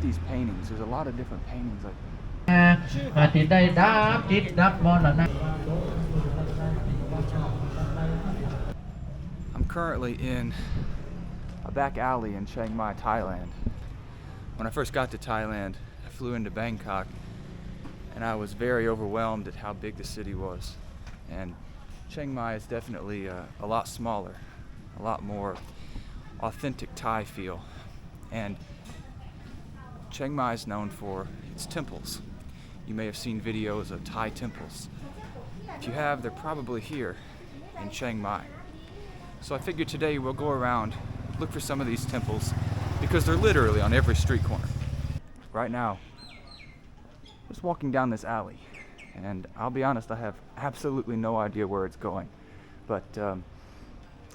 these paintings. There's a lot of different paintings like I'm currently in a back alley in Chiang Mai, Thailand. When I first got to Thailand, I flew into Bangkok and I was very overwhelmed at how big the city was. And Chiang Mai is definitely a lot smaller, a lot more authentic Thai feel. And Chiang Mai is known for its temples. You may have seen videos of Thai temples. If you have, they're probably here in Chiang Mai. So I figured today we'll go around, look for some of these temples, because they're literally on every street corner. Right now, just walking down this alley, and I'll be honest, I have absolutely no idea where it's going, but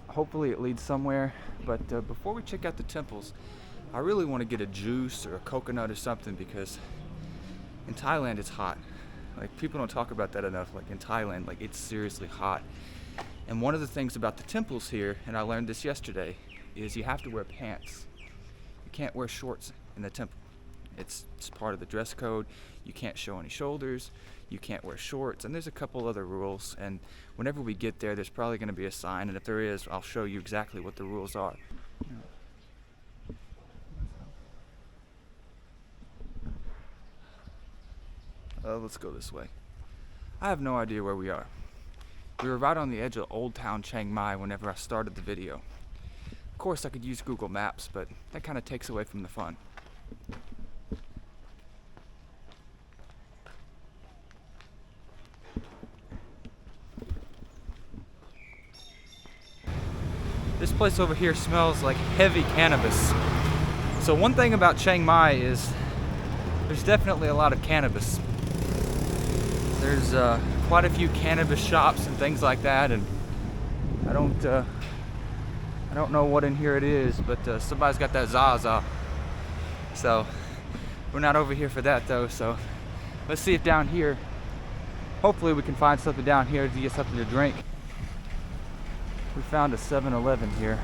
hopefully it leads somewhere. But before we check out the temples, I really want to get a juice or a coconut or something, because in Thailand it's hot. Like, people don't talk about that enough. Like, in Thailand, like, it's seriously hot. And one of the things about the temples here, and I learned this yesterday, is you have to wear pants. You can't wear shorts in the temple. It's part of the dress code. You can't show any shoulders. You can't wear shorts. And there's a couple other rules. And whenever we get there, there's probably going to be a sign. And if there is, I'll show you exactly what the rules are. Let's go this way. I have no idea where we are. We were right on the edge of Old Town Chiang Mai whenever I started the video. Of course, I could use Google Maps, but that kind of takes away from the fun. This place over here smells like heavy cannabis. So one thing about Chiang Mai is there's definitely a lot of cannabis. There's quite a few cannabis shops and things like that, and I don't know what in here it is, but somebody's got that Zaza. So we're not over here for that though. So let's see if down here, hopefully we can find something down here to get something to drink. We found a 7-Eleven here.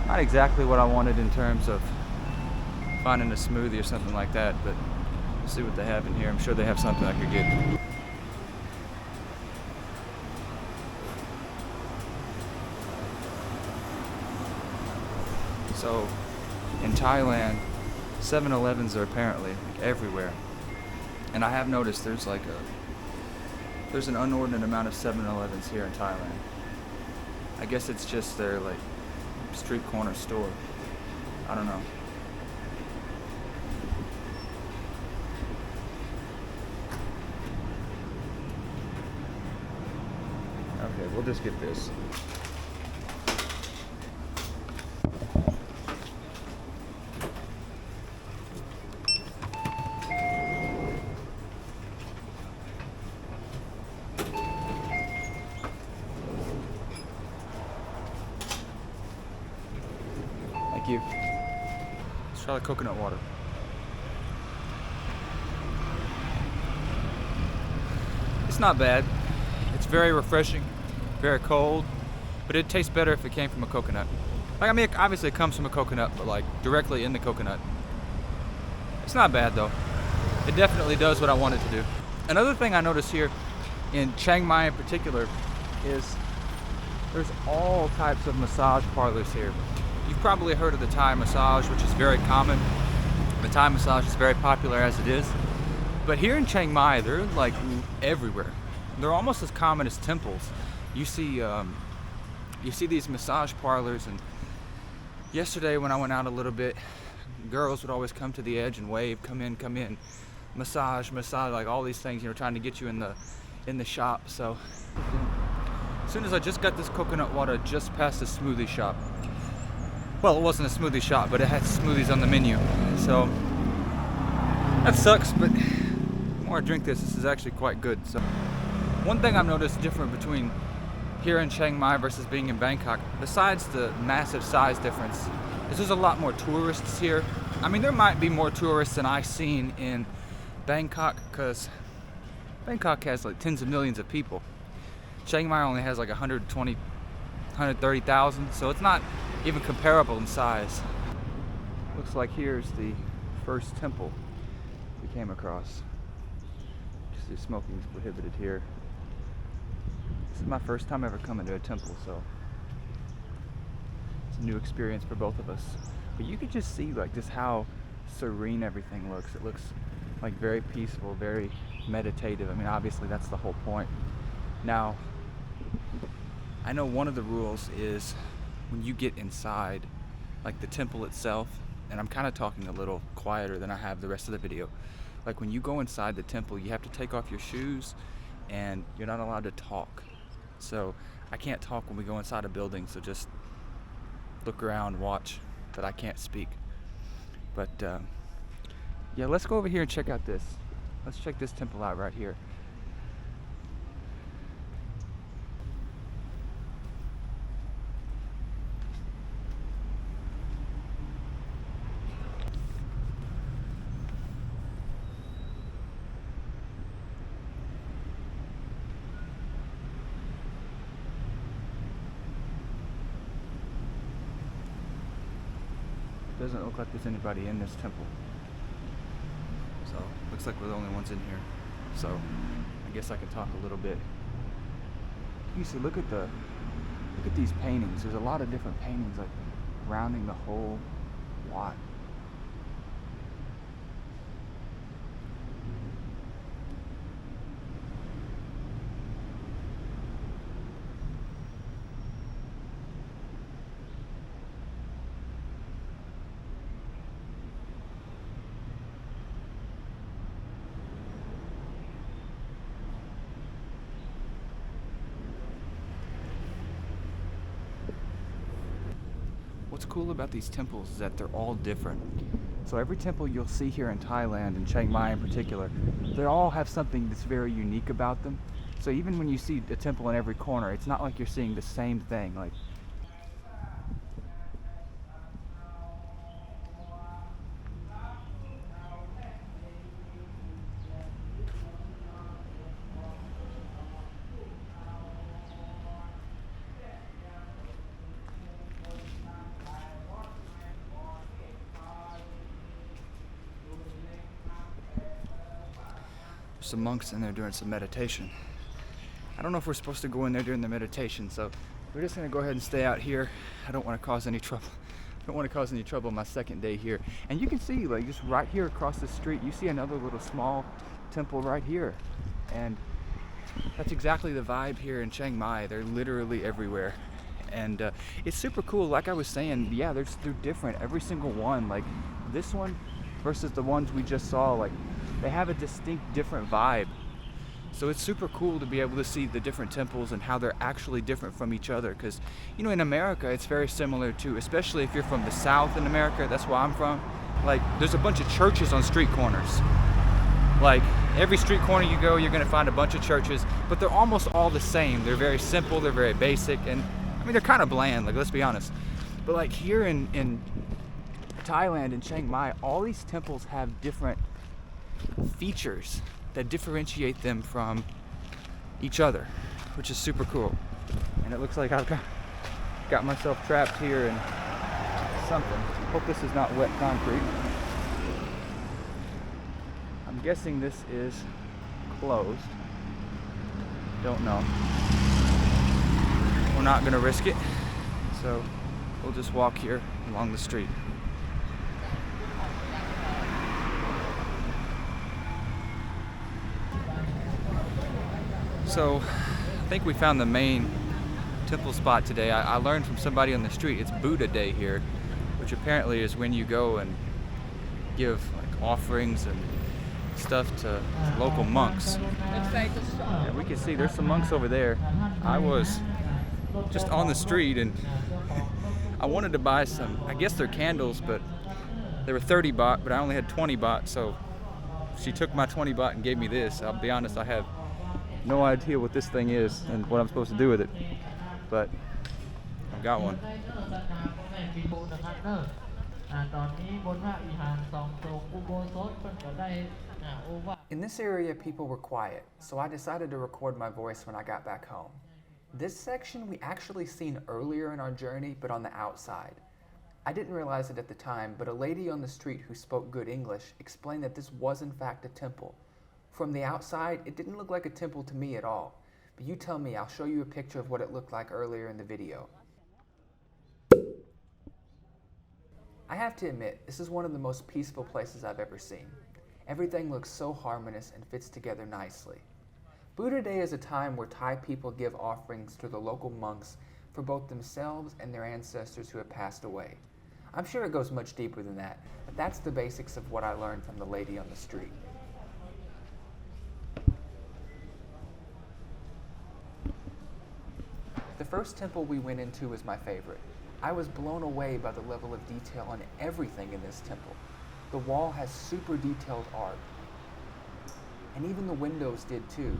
Not exactly what I wanted in terms of finding a smoothie or something like that, but we'll see what they have in here. I'm sure they have something I could get. So in Thailand, 7-Elevens are apparently like everywhere. And I have noticed there's an inordinate amount of 7-Elevens here in Thailand. I guess it's just their like street corner store. I don't know. Okay, we'll just get this. Thank you. Let's try the coconut water. It's not bad. It's very refreshing, very cold, but it tastes better if it came from a coconut. Like, I mean, obviously it comes from a coconut, but like directly in the coconut. It's not bad though. It definitely does what I want it to do. Another thing I noticed here in Chiang Mai in particular is there's all types of massage parlors here. You've probably heard of the Thai massage, which is very common. The Thai massage is very popular as it is. But here in Chiang Mai, they're like everywhere. They're almost as common as temples. You see these massage parlors, and yesterday when I went out a little bit, girls would always come to the edge and wave, come in, massage, like all these things, trying to get you in the shop. So as soon as I just got this coconut water just past the smoothie shop. Well, it wasn't a smoothie shop, but it had smoothies on the menu. So that sucks, but the more I drink this is actually quite good. So one thing I've noticed different between here in Chiang Mai versus being in Bangkok, besides the massive size difference, is there's a lot more tourists here. I mean, there might be more tourists than I've seen in Bangkok, because Bangkok has like tens of millions of people. Chiang Mai only has like 130,000, so it's not even comparable in size. Looks like here's the first temple we came across. Just smoking is prohibited here. This is my first time ever coming to a temple, so it's a new experience for both of us. But you could just see like just how serene everything looks. It looks like very peaceful, very meditative. I mean, obviously that's the whole point. Now, I know one of the rules is when you get inside, like the temple itself, and I'm kind of talking a little quieter than I have the rest of the video. Like when you go inside the temple, you have to take off your shoes and you're not allowed to talk. So I can't talk when we go inside a building, so just look around, watch, but I can't speak. But yeah, let's go over here and check out this. Let's check this temple out right here. Doesn't look like there's anybody in this temple. So, looks like we're the only ones in here. So, I guess I can talk a little bit. You see, look at these paintings. There's a lot of different paintings like rounding the whole lot. What's cool about these temples is that they're all different. So every temple you'll see here in Thailand, and Chiang Mai in particular, they all have something that's very unique about them. So even when you see a temple in every corner, it's not like you're seeing the same thing. Like, some monks in there doing some meditation. I don't know if we're supposed to go in there during the meditation, so we're just gonna go ahead and stay out here. I don't want to cause any trouble. I don't want to cause any trouble my second day here. And you can see, like, just right here across the street, you see another little small temple right here. And that's exactly the vibe here in Chiang Mai. They're literally everywhere. And it's super cool. Like I was saying, yeah, they're different. Every single one, like this one versus the ones we just saw, like they have a distinct different vibe. So it's super cool to be able to see the different temples and how they're actually different from each other. Because, you know, in America, it's very similar to, especially if you're from the South in America, that's where I'm from. Like, there's a bunch of churches on street corners. Like, every street corner you go, you're gonna find a bunch of churches, but they're almost all the same. They're very simple, they're very basic, and I mean, they're kind of bland, like, let's be honest. But like here in Thailand and Chiang Mai, all these temples have different features that differentiate them from each other, which is super cool. And it looks like I've got myself trapped here in something. Hope this is not wet concrete. I'm guessing this is closed. Don't know. We're not gonna risk it, so we'll just walk here along the street. So I think we found the main temple spot today. I learned from somebody on the street it's Buddha Day here, which apparently is when you go and give like offerings and stuff to local monks. And we can see there's some monks over there. I was just on the street and I wanted to buy some, I guess they're candles, but they were 30 baht, but I only had 20 baht, so she took my 20 baht and gave me this. I'll be honest, I have no idea what this thing is and what I'm supposed to do with it, but I've got one. In this area, people were quiet, so I decided to record my voice when I got back home. This section we actually seen earlier in our journey, but on the outside. I didn't realize it at the time, but a lady on the street who spoke good English explained that this was in fact a temple. From the outside, it didn't look like a temple to me at all. But you tell me, I'll show you a picture of what it looked like earlier in the video. I have to admit, this is one of the most peaceful places I've ever seen. Everything looks so harmonious and fits together nicely. Buddha Day is a time where Thai people give offerings to the local monks for both themselves and their ancestors who have passed away. I'm sure it goes much deeper than that, but that's the basics of what I learned from the lady on the street. The first temple we went into was my favorite. I was blown away by the level of detail on everything in this temple. The wall has super detailed art, and even the windows did too.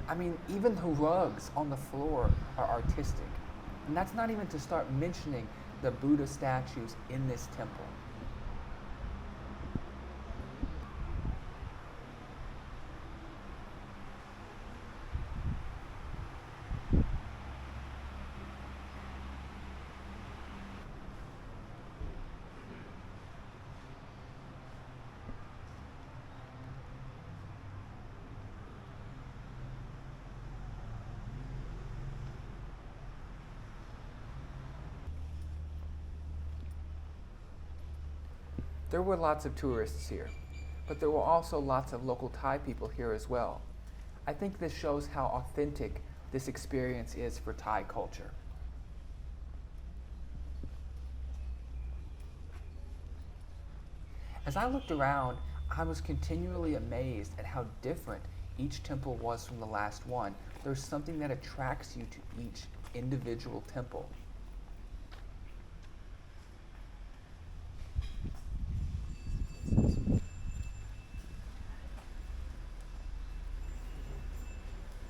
I mean, even the rugs on the floor are artistic. And that's not even to start mentioning the Buddha statues in this temple. There were lots of tourists here, but there were also lots of local Thai people here as well. I think this shows how authentic this experience is for Thai culture. As I looked around, I was continually amazed at how different each temple was from the last one. There's something that attracts you to each individual temple.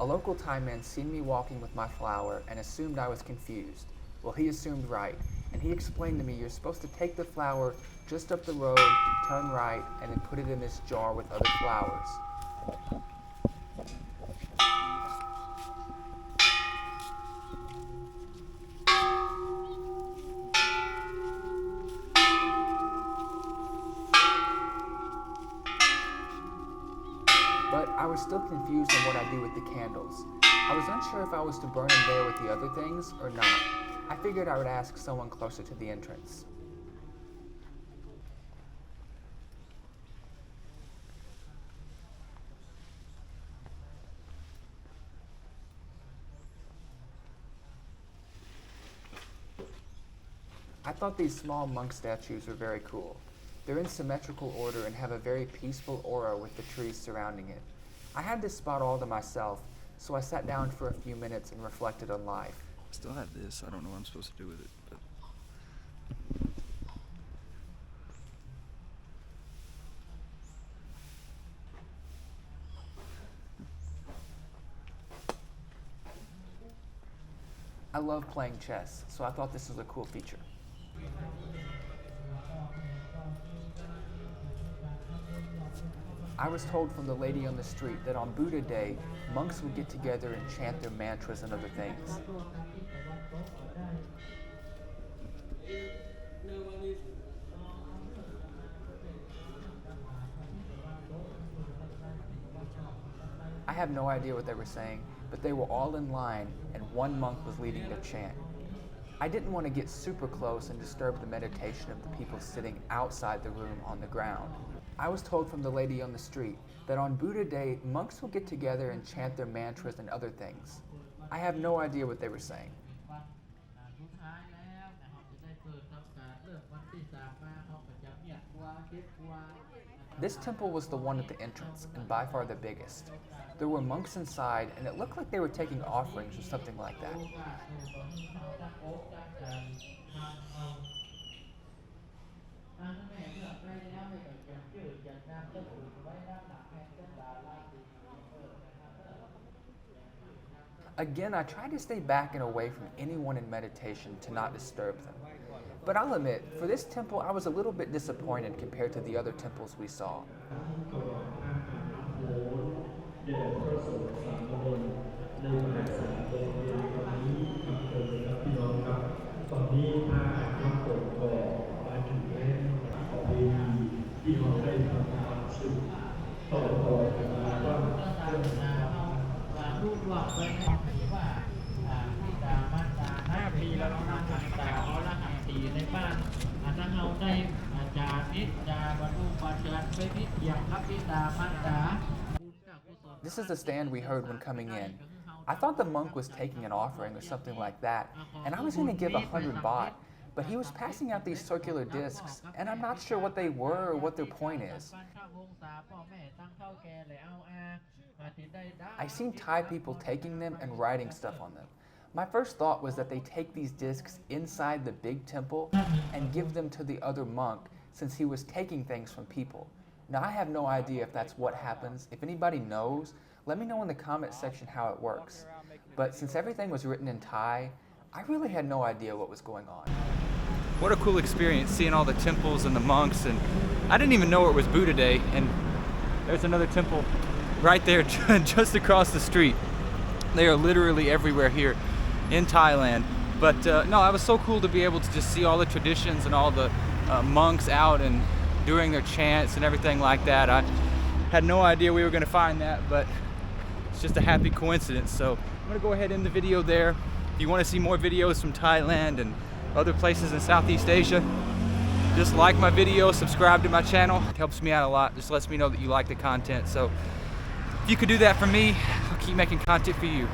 A local Thai man seen me walking with my flower and assumed I was confused. Well, he assumed right, and he explained to me you're supposed to take the flower just up the road, turn right, and then put it in this jar with other flowers. But I was still confused on what I do with the candles. I was unsure if I was to burn them there with the other things or not. I figured I would ask someone closer to the entrance. I thought these small monk statues were very cool. They're in symmetrical order and have a very peaceful aura with the trees surrounding it. I had this spot all to myself, so I sat down for a few minutes and reflected on life. I still have this. I don't know what I'm supposed to do with it, but I love playing chess, so I thought this was a cool feature. I was told from the lady on the street that on Buddha Day, monks would get together and chant their mantras and other things. I have no idea what they were saying, but they were all in line and one monk was leading their chant. I didn't want to get super close and disturb the meditation of the people sitting outside the room on the ground. I was told from the lady on the street that on Buddha Day, monks will get together and chant their mantras and other things. I have no idea what they were saying. This temple was the one at the entrance, and by far the biggest. There were monks inside, and it looked like they were taking offerings or something like that. Again, I tried to stay back and away from anyone in meditation to not disturb them. But I'll admit, for this temple, I was a little bit disappointed compared to the other temples we saw. This is the stand we heard when coming in. I thought the monk was taking an offering or something like that, and I was going to give 100 baht, but he was passing out these circular discs, and I'm not sure what they were or what their point is. I've seen Thai people taking them and writing stuff on them. My first thought was that they take these discs inside the big temple and give them to the other monk since he was taking things from people. Now, I have no idea if that's what happens. If anybody knows, let me know in the comment section how it works. But since everything was written in Thai, I really had no idea what was going on. What a cool experience seeing all the temples and the monks, and I didn't even know it was Buddha Day, and there's another temple right there just across the street. They are literally everywhere here in Thailand. But no, it was so cool to be able to just see all the traditions and all the monks out and doing their chants and everything like that. I had no idea we were going to find that, but it's just a happy coincidence. So I'm going to go ahead and end the video there. If you want to see more videos from Thailand and other places in Southeast Asia, just like my video, subscribe to my channel. It helps me out a lot. Just lets me know that you like the content. So if you could do that for me, I'll keep making content for you.